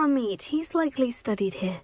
our meet. He's likely studied here.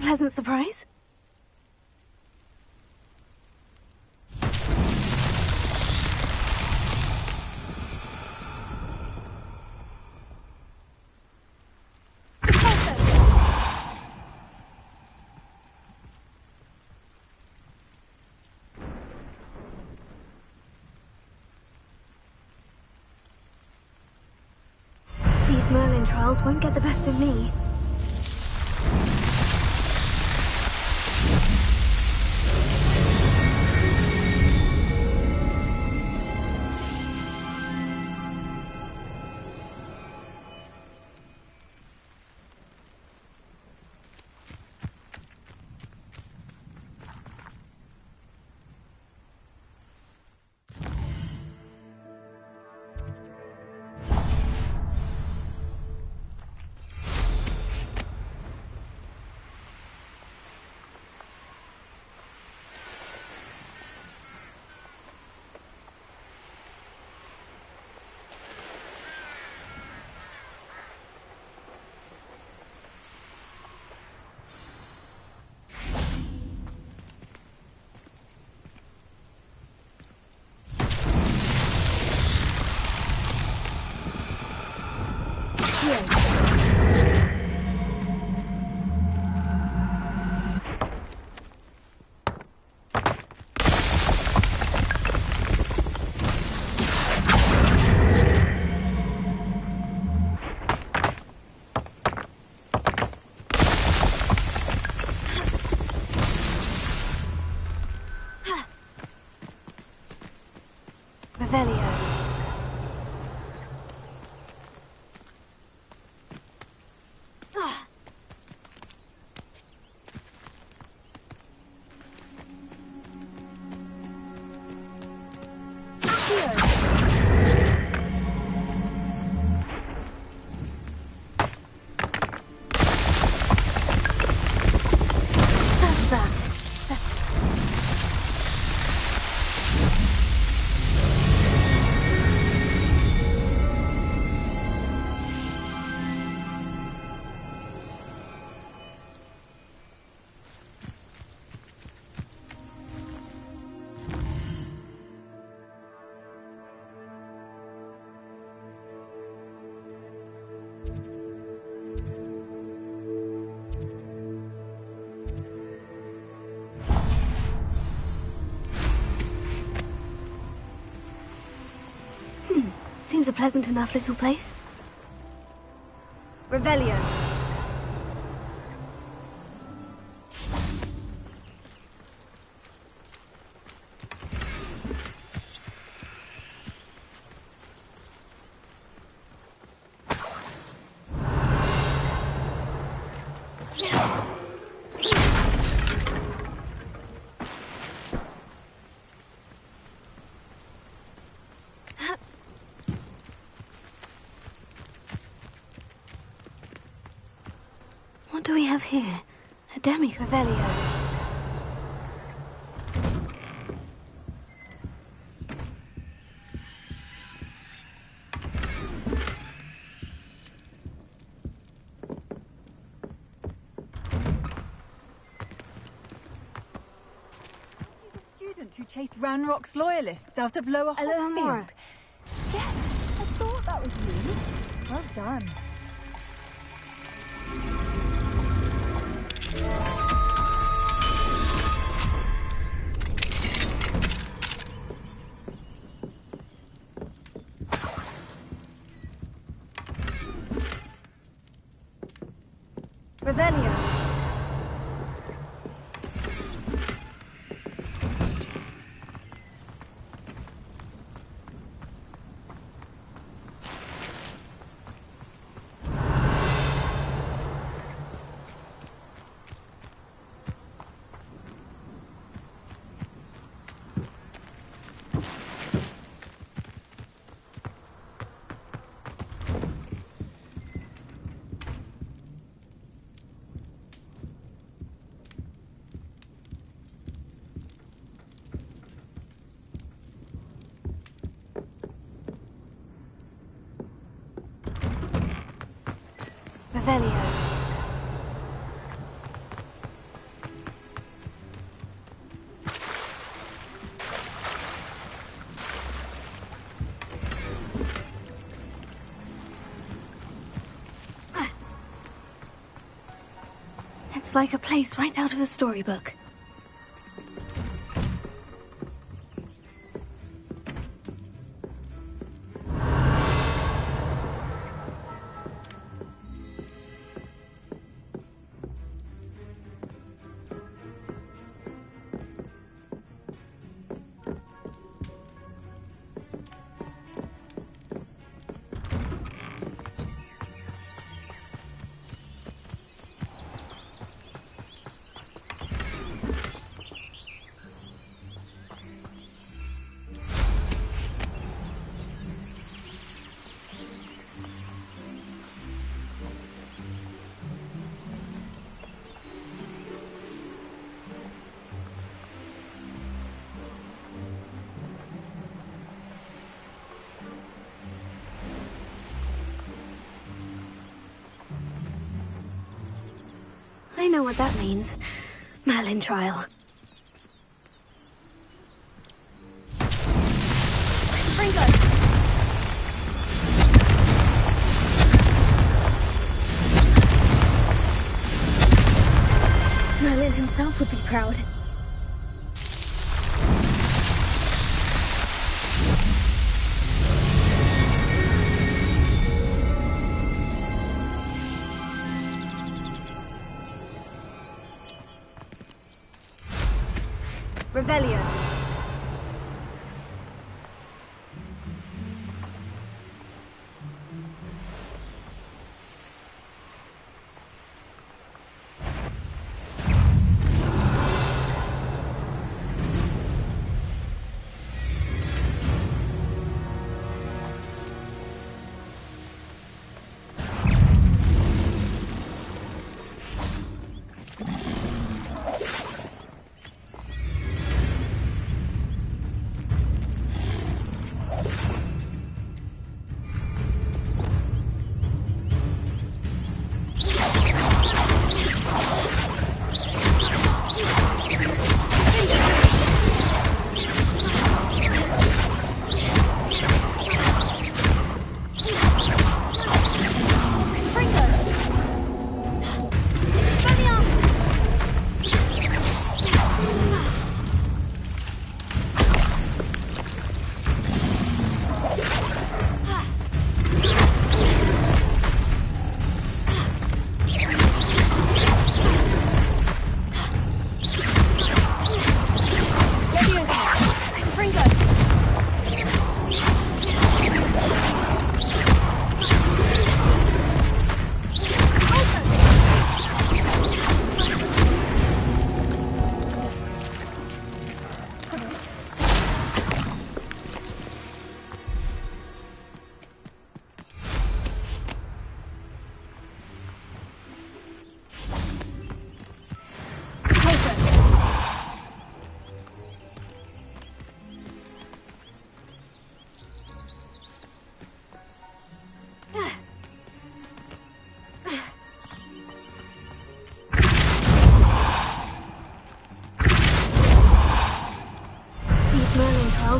pleasant surprise. These Merlin trials won't get the best of me. Seems a pleasant enough little place. Revelio. What do we have here? A demi-Revelio. Student who chased Ranrock's loyalists out of Lower Hogsfield. Yes, I thought that was you. Well done. Revelio. Revelio. It's like a place right out of a storybook. I know what that means. Merlin trial. Fringo! Merlin himself would be proud. Revelio.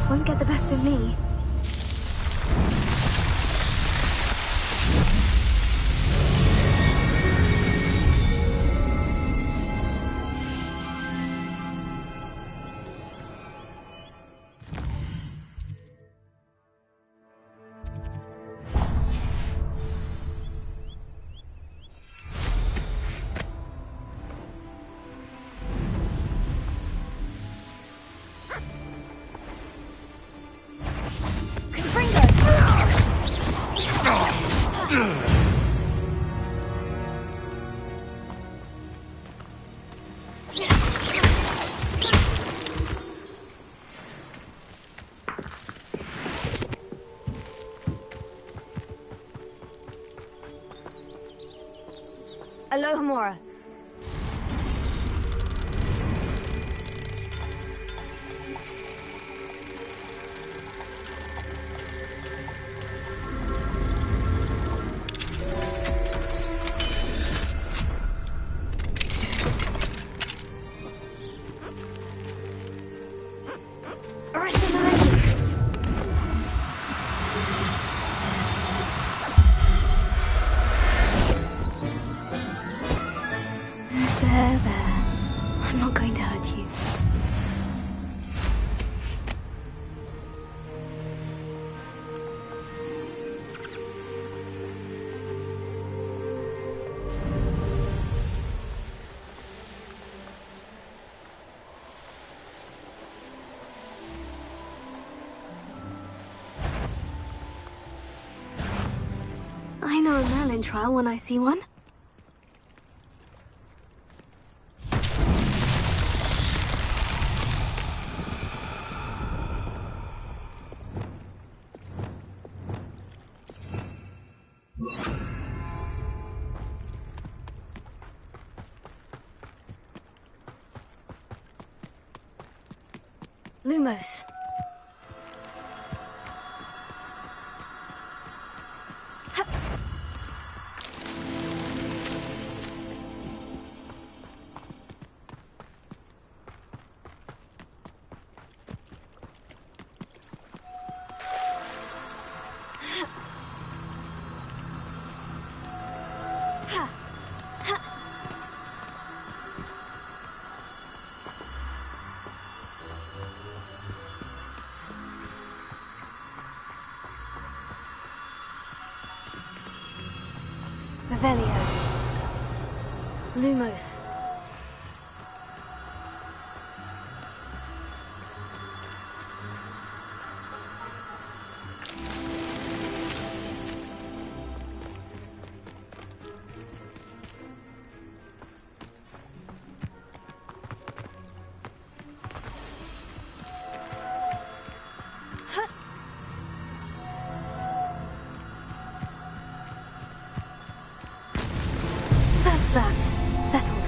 Won't get the best of me. Alohomora. I know a Merlin trial when I see one. Lumos. Revelio. Lumos. That. Settled.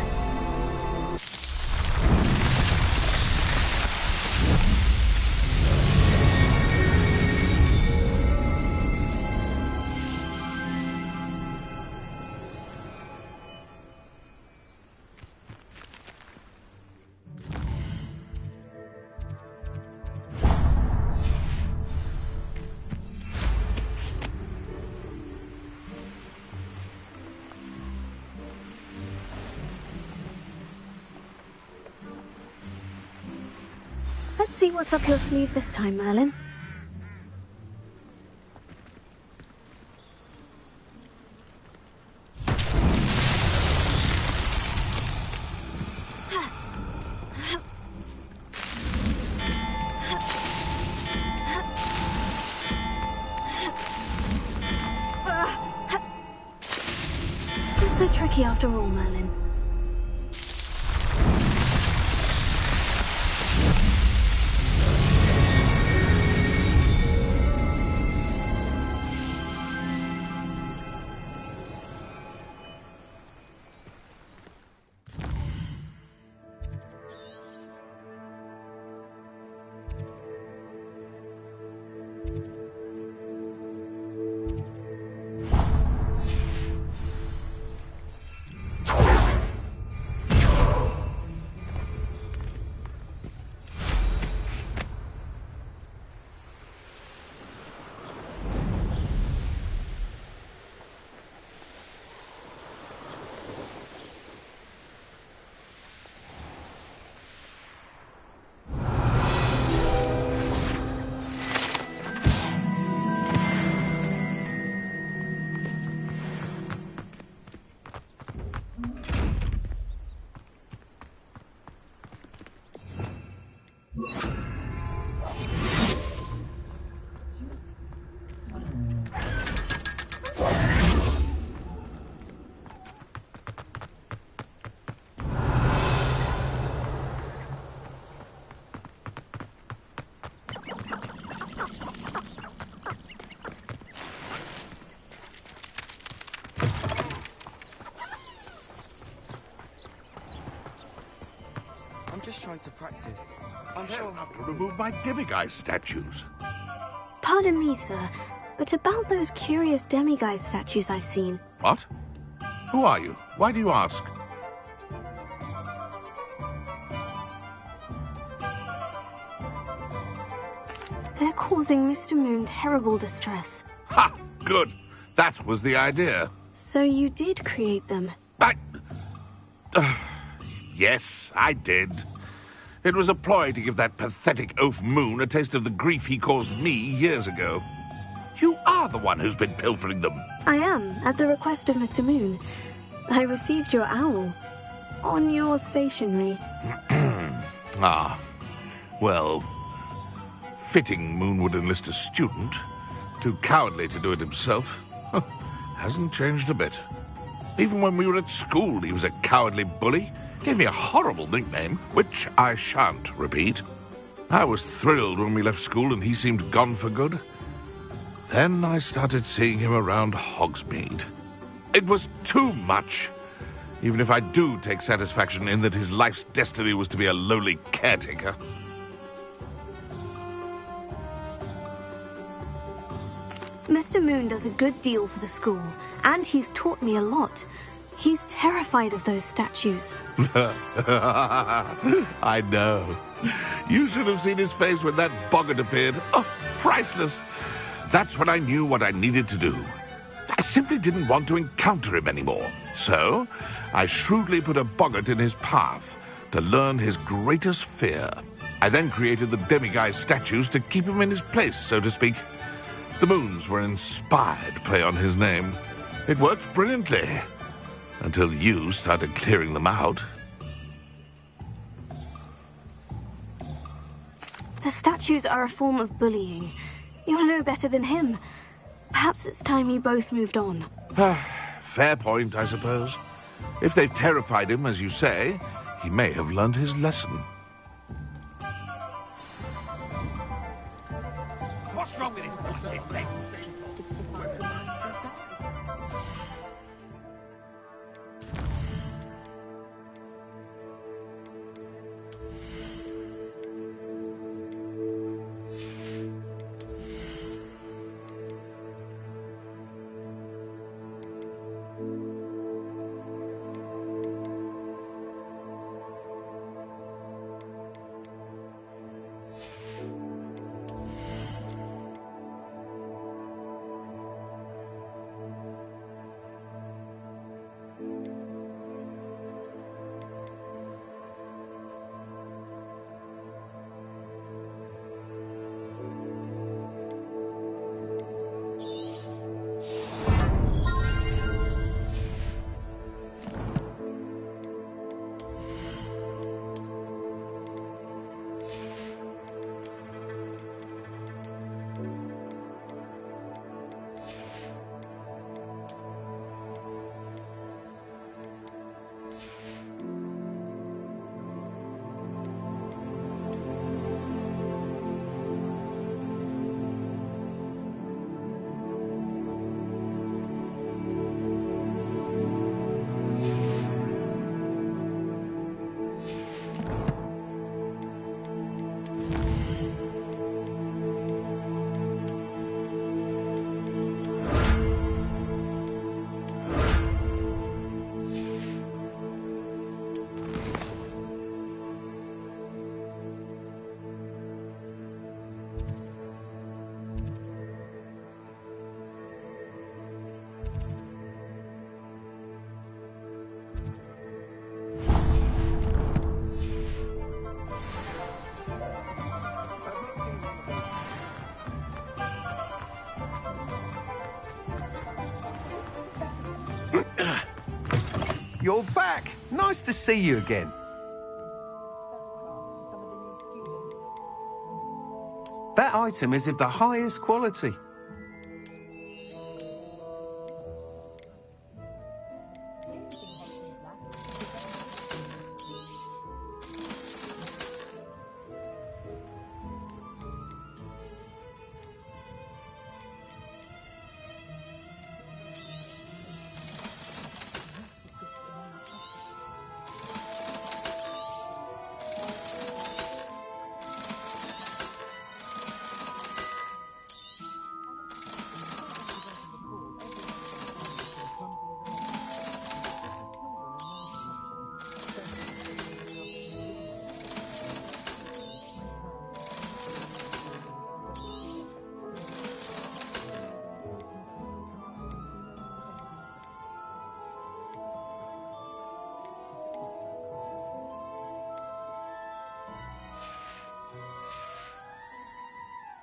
Let's see what's up your sleeve this time, Merlin. It's so tricky after all, Merlin. I'm just trying to practice. I shall have to remove my demiguise statues. Pardon me, sir, but about those curious demiguise statues I've seen. What? Who are you? Why do you ask? They're causing Mr. Moon terrible distress. Ha! Good. That was the idea. So you did create them? Yes, I did. It was a ploy to give that pathetic oaf Moon a taste of the grief he caused me years ago. You are the one who's been pilfering them. I am, at the request of Mr. Moon. I received your owl. On your stationery. Ah. Well, fitting Moon would enlist a student. Too cowardly to do it himself. hasn't changed a bit. Even when we were at school, he was a cowardly bully. Gave me a horrible nickname, which I shan't repeat. I was thrilled when we left school and he seemed gone for good. Then I started seeing him around Hogsmeade. It was too much. Even if I do take satisfaction in that his life's destiny was to be a lowly caretaker. Mr. Moon does a good deal for the school, and he's taught me a lot. He's terrified of those statues. I know. You should have seen his face when that boggart appeared. Oh, priceless. That's when I knew what I needed to do. I simply didn't want to encounter him anymore. So, I shrewdly put a boggart in his path to learn his greatest fear. I then created the demiguise statues to keep him in his place, so to speak. The moons were an inspired play on his name. It worked brilliantly. Until you started clearing them out. The statues are a form of bullying. You'll know better than him. Perhaps it's time you both moved on. Fair point, I suppose. If they've terrified him, as you say, he may have learned his lesson. What's wrong with this blasted thing? You're back. Nice to see you again. That item is of the highest quality.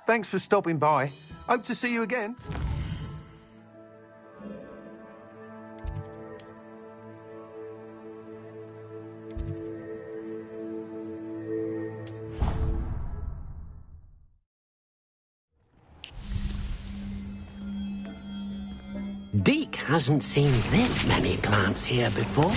Thanks for stopping by. Hope to see you again. Deke, Hasn't seen this many plants here before.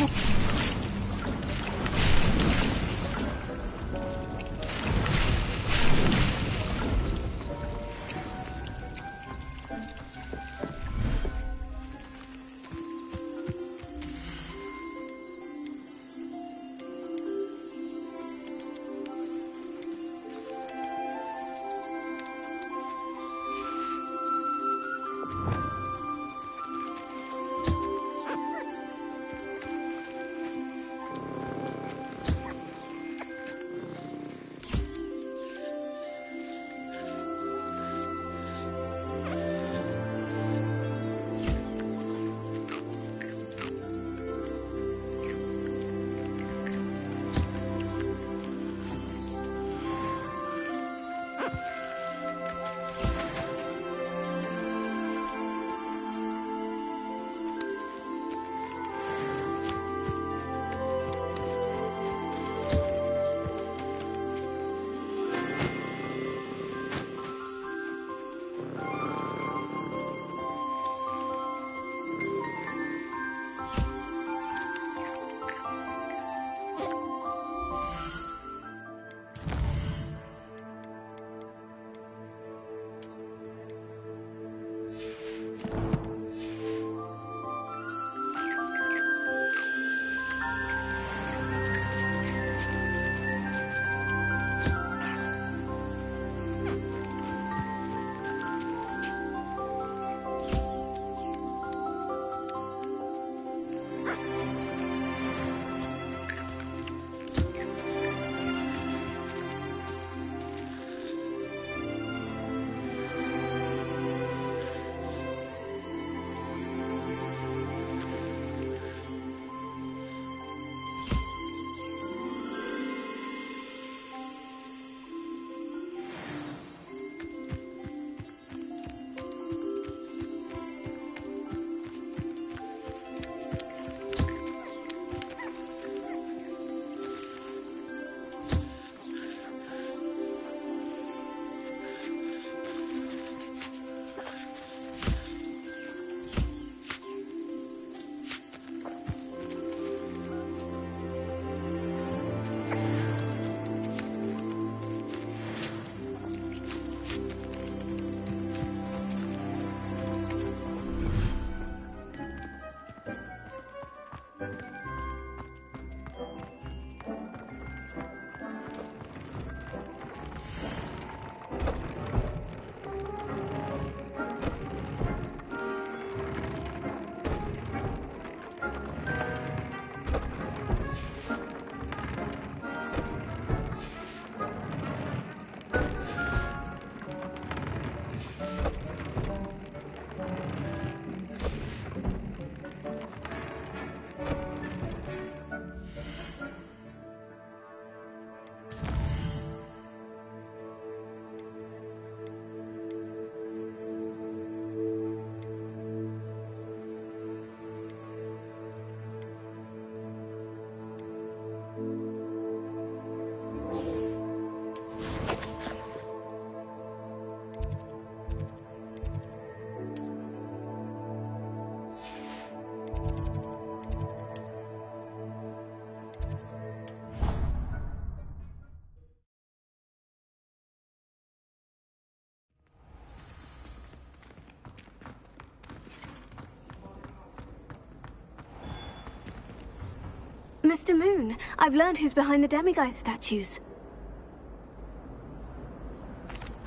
Mr. Moon, I've learned who's behind the demiguise statues.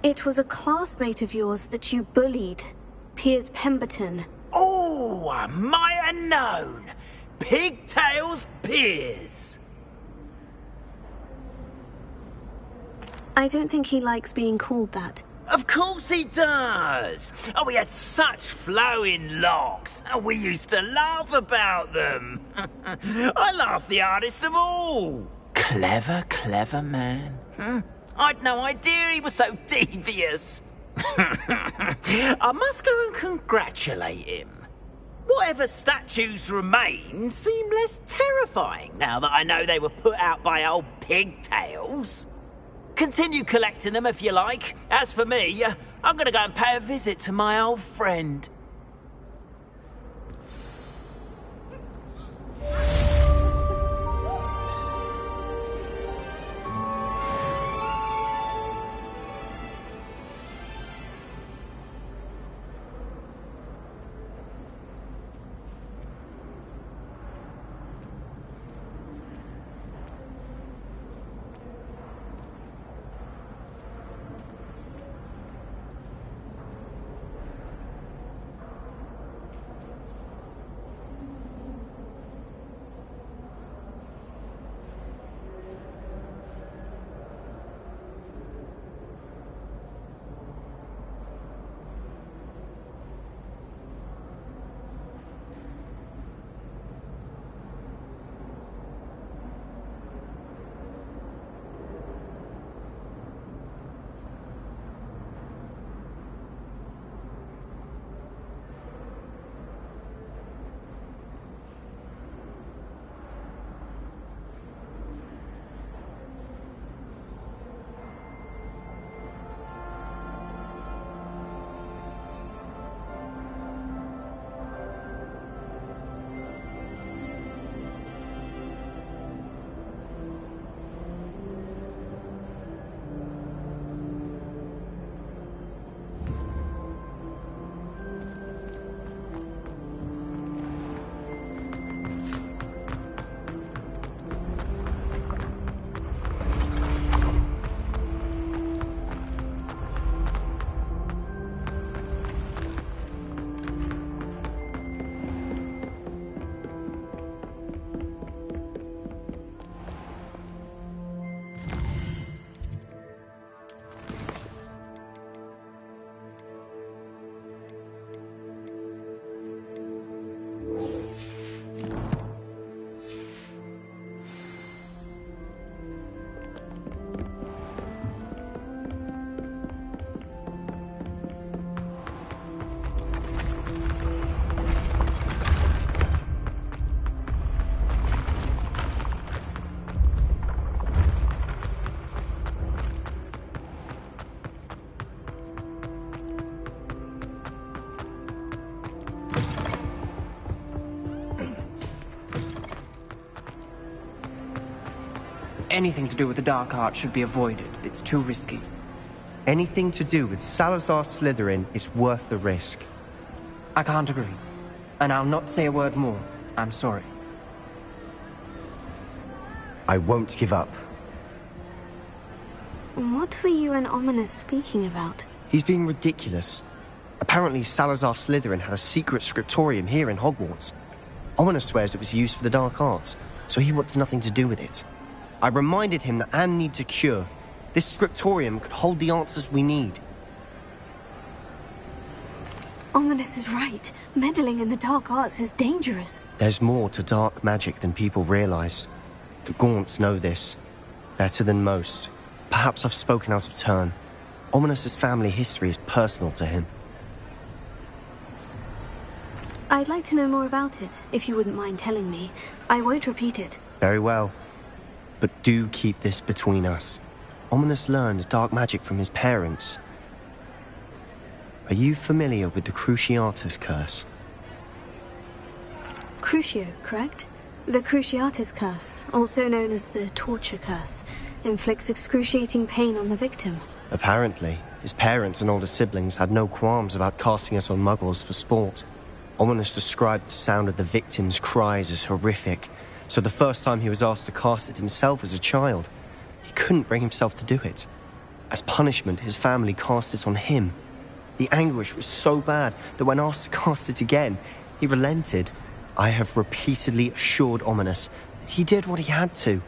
It was a classmate of yours that you bullied, Piers Pemberton. Oh, I might have known. Pigtails Piers. I don't think he likes being called that. Of course he does. Oh, he had such flowing locks. And we used to laugh about them. I laughed the hardest of all. Clever, clever man. I'd no idea he was so devious. I must go and congratulate him. Whatever statues remain seem less terrifying now that I know they were put out by old pigtails. Continue collecting them if you like. As for me, I'm gonna go and pay a visit to my old friend. Anything to do with the dark arts should be avoided. It's too risky. Anything to do with Salazar Slytherin is worth the risk. I can't agree. And I'll not say a word more. I'm sorry. I won't give up. What were you and Ominous speaking about? He's being ridiculous. Apparently Salazar Slytherin had a secret scriptorium here in Hogwarts. Ominous swears it was used for the dark arts, so he wants nothing to do with it. I reminded him that Anne needs a cure. This scriptorium could hold the answers we need. Ominous is right. Meddling in the dark arts is dangerous. There's more to dark magic than people realize. The Gaunts know this. Better than most. Perhaps I've spoken out of turn. Ominous's family history is personal to him. I'd like to know more about it, if you wouldn't mind telling me. I won't repeat it. Very well. But do keep this between us. Ominous learned dark magic from his parents. Are you familiar with the Cruciatus Curse? Crucio, correct? The Cruciatus Curse, also known as the Torture Curse, inflicts excruciating pain on the victim. Apparently, his parents and older siblings had no qualms about casting it on muggles for sport. Ominous described the sound of the victim's cries as horrific, so the first time he was asked to cast it himself as a child, he couldn't bring himself to do it. As punishment, his family cast it on him. The anguish was so bad that when asked to cast it again, he relented. I have repeatedly assured Ominous that he did what he had to,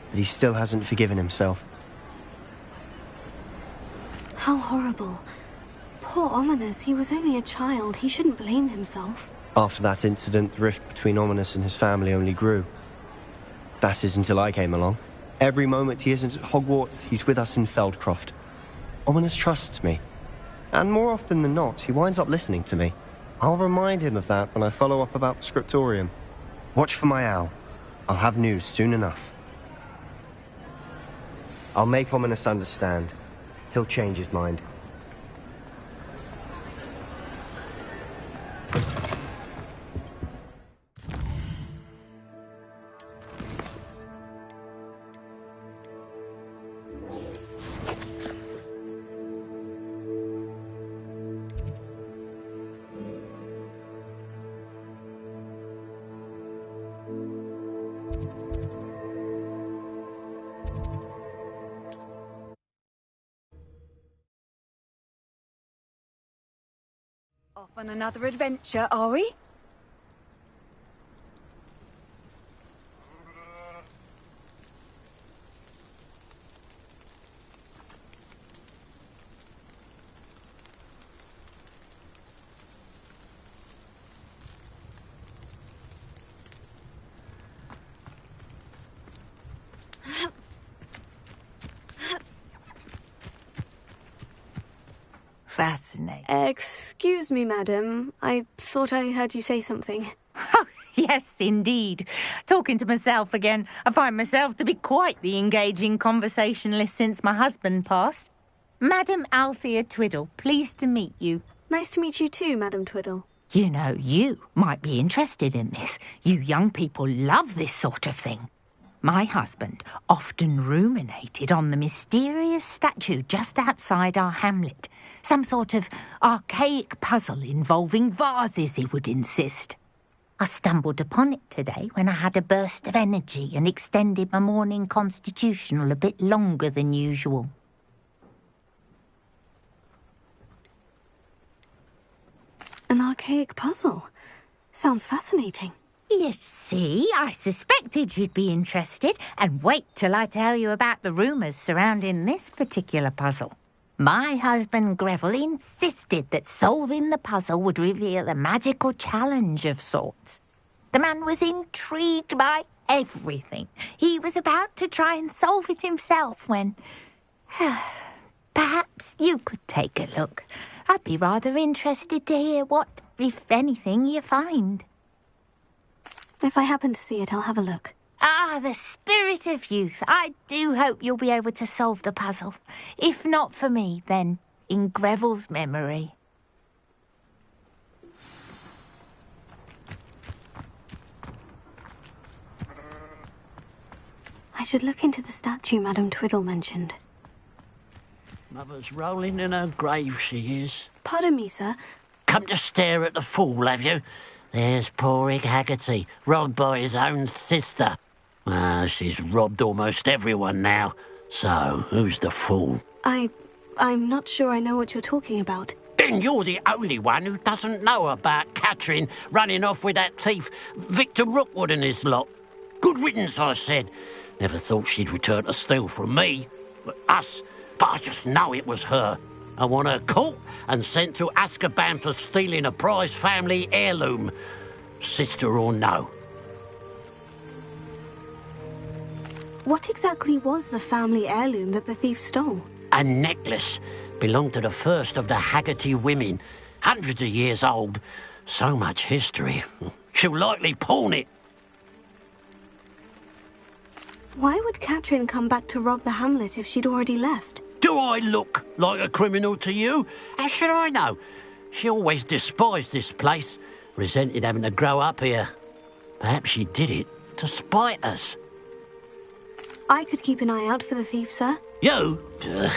but he still hasn't forgiven himself. How horrible. Poor Ominous, he was only a child. He shouldn't blame himself. After that incident, the rift between Ominous and his family only grew. That is until I came along. Every moment he isn't at Hogwarts, he's with us in Feldcroft. Ominous trusts me. And more often than not, he winds up listening to me. I'll remind him of that when I follow up about the scriptorium. Watch for my owl. I'll have news soon enough. I'll make Ominous understand. He'll change his mind. Off on another adventure, are we? Fascinating. Excuse me, madam. I thought I heard you say something. Oh, yes, indeed. Talking to myself again. I find myself to be quite the engaging conversationalist since my husband passed. Madam Althea Twiddle, pleased to meet you. Nice to meet you too, Madam Twiddle. You know, you might be interested in this. You young people love this sort of thing. My husband often ruminated on the mysterious statue just outside our hamlet. Some sort of archaic puzzle involving vases, he would insist. I stumbled upon it today when I had a burst of energy and extended my morning constitutional a bit longer than usual. An archaic puzzle. Sounds fascinating. You see, I suspected you'd be interested, and wait till I tell you about the rumours surrounding this particular puzzle. My husband Greville insisted that solving the puzzle would reveal a magical challenge of sorts. The man was intrigued by everything. He was about to try and solve it himself when... Perhaps you could take a look. I'd be rather interested to hear what, if anything, you find. If I happen to see it, I'll have a look. Ah, the spirit of youth. I do hope you'll be able to solve the puzzle. If not for me, then in Greville's memory. I should look into the statue Madame Twiddle mentioned. Mother's rolling in her grave, she is. Pardon me, sir. Come to stare at the fool, have you? There's poor Ig Haggerty, robbed by his own sister. Well, she's robbed almost everyone now. So, who's the fool? I'm not sure I know what you're talking about. Then you're the only one who doesn't know about Catherine running off with that thief, Victor Rookwood and his lot. Good riddance, I said. Never thought she'd return to steal from me, us, but I just know it was her. I want her caught and sent to Azkaban for stealing a prized family heirloom, sister or no. What exactly was the family heirloom that the thief stole? A necklace belonged to the first of the Haggerty women, hundreds of years old. So much history. She'll likely pawn it. Why would Catherine come back to rob the hamlet if she'd already left? Do I look like a criminal to you? How should I know? She always despised this place, resented having to grow up here. Perhaps she did it to spite us. I could keep an eye out for the thief, sir. You? Ugh.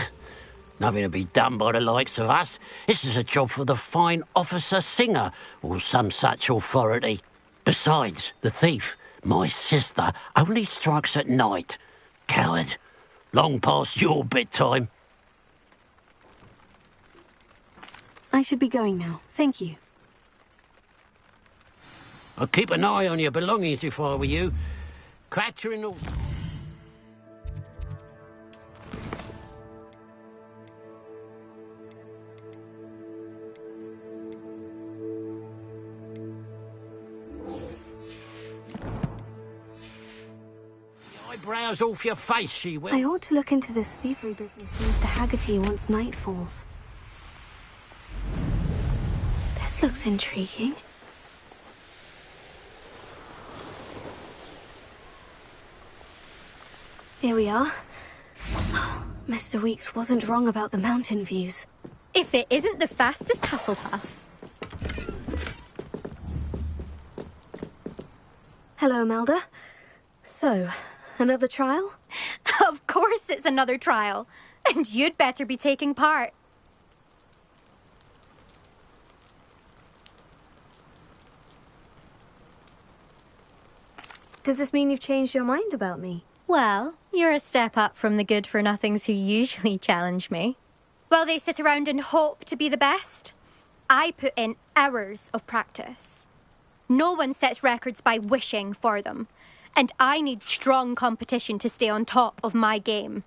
Nothing to be done by the likes of us. This is a job for the fine officer Singer, or some such authority. Besides, the thief, my sister, only strikes at night. Coward. Long past your bedtime. I should be going now. Thank you. I'd keep an eye on your belongings if I were you. Cratcher and all... Eyebrows off your face, she will. I ought to look into this thievery business for Mr. Haggerty once night falls. This looks intriguing. Here we are. Oh, Mr. Weeks wasn't wrong about the mountain views. If it isn't the fastest Hufflepuff. Hello, Imelda. So, another trial? Of course it's another trial. And you'd better be taking part. Does this mean you've changed your mind about me? Well, you're a step up from the good-for-nothings who usually challenge me. Well, they sit around and hope to be the best. I put in hours of practice. No one sets records by wishing for them. And I need strong competition to stay on top of my game.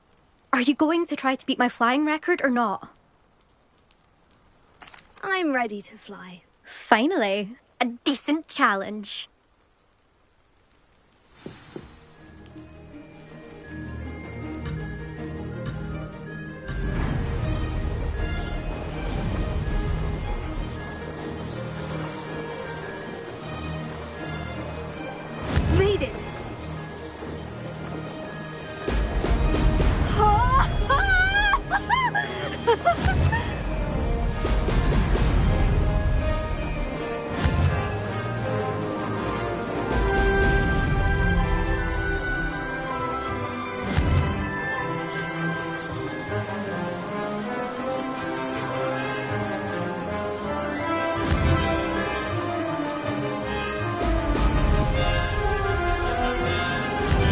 Are you going to try to beat my flying record or not? I'm ready to fly. Finally, a decent challenge. Made it!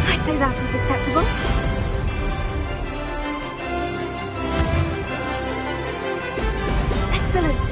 I'd say that was acceptable. Excellent.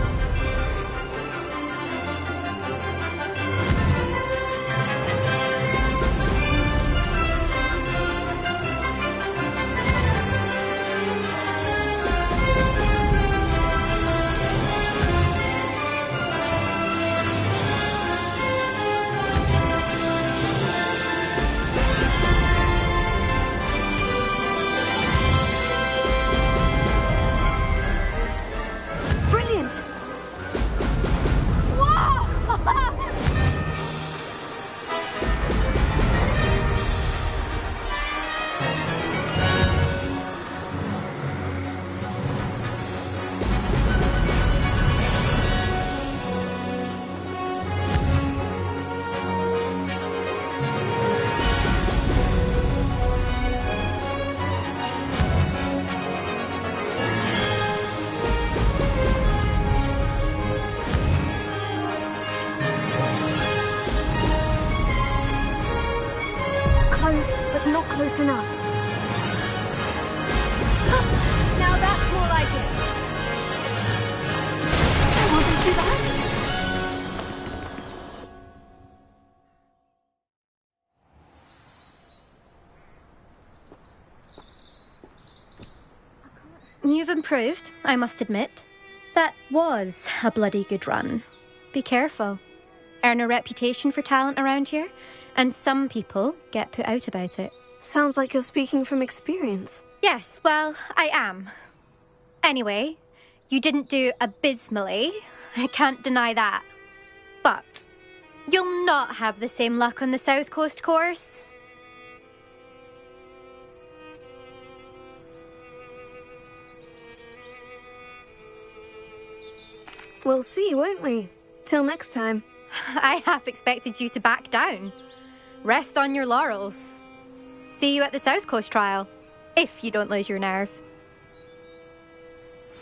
Close, but not close enough. Now that's more like it. That wasn't too bad. You've improved, I must admit. That was a bloody good run. Be careful. Earn a reputation for talent around here, and some people get put out about it. Sounds like you're speaking from experience. Yes, well, I am. Anyway, you didn't do abysmally. I can't deny that. But you'll not have the same luck on the South Coast course. We'll see, won't we? Till next time. I half expected you to back down. Rest on your laurels. See you at the South Coast trial, if you don't lose your nerve.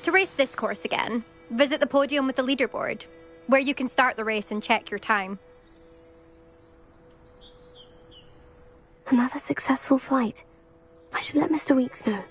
To race this course again, visit the podium with the leaderboard, where you can start the race and check your time. Another successful flight. I should let Mr. Weeks know.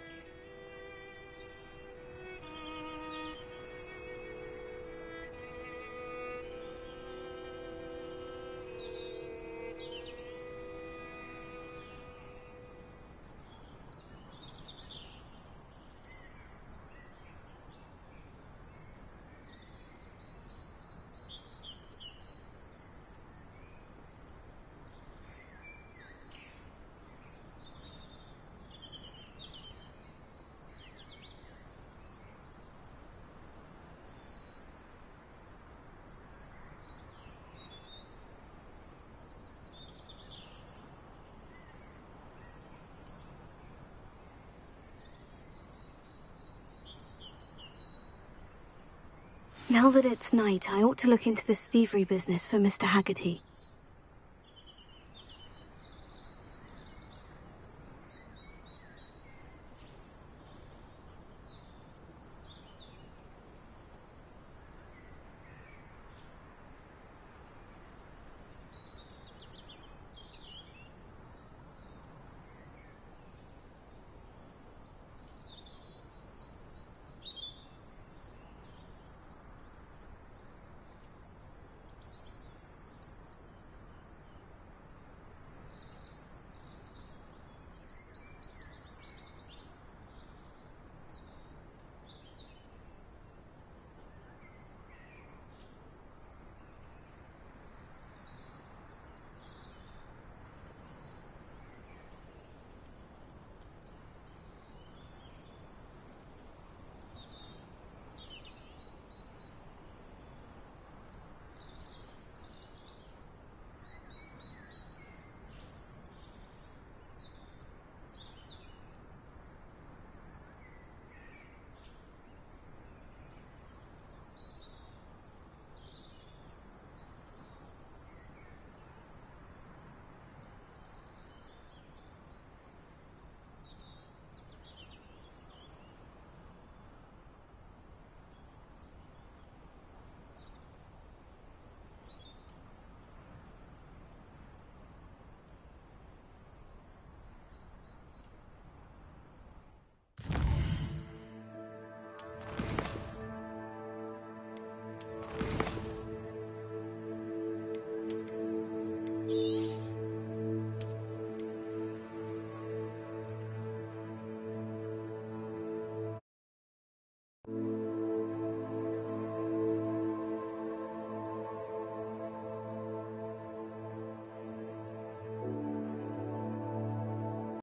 Now that it's night, I ought to look into this thievery business for Mr. Haggerty.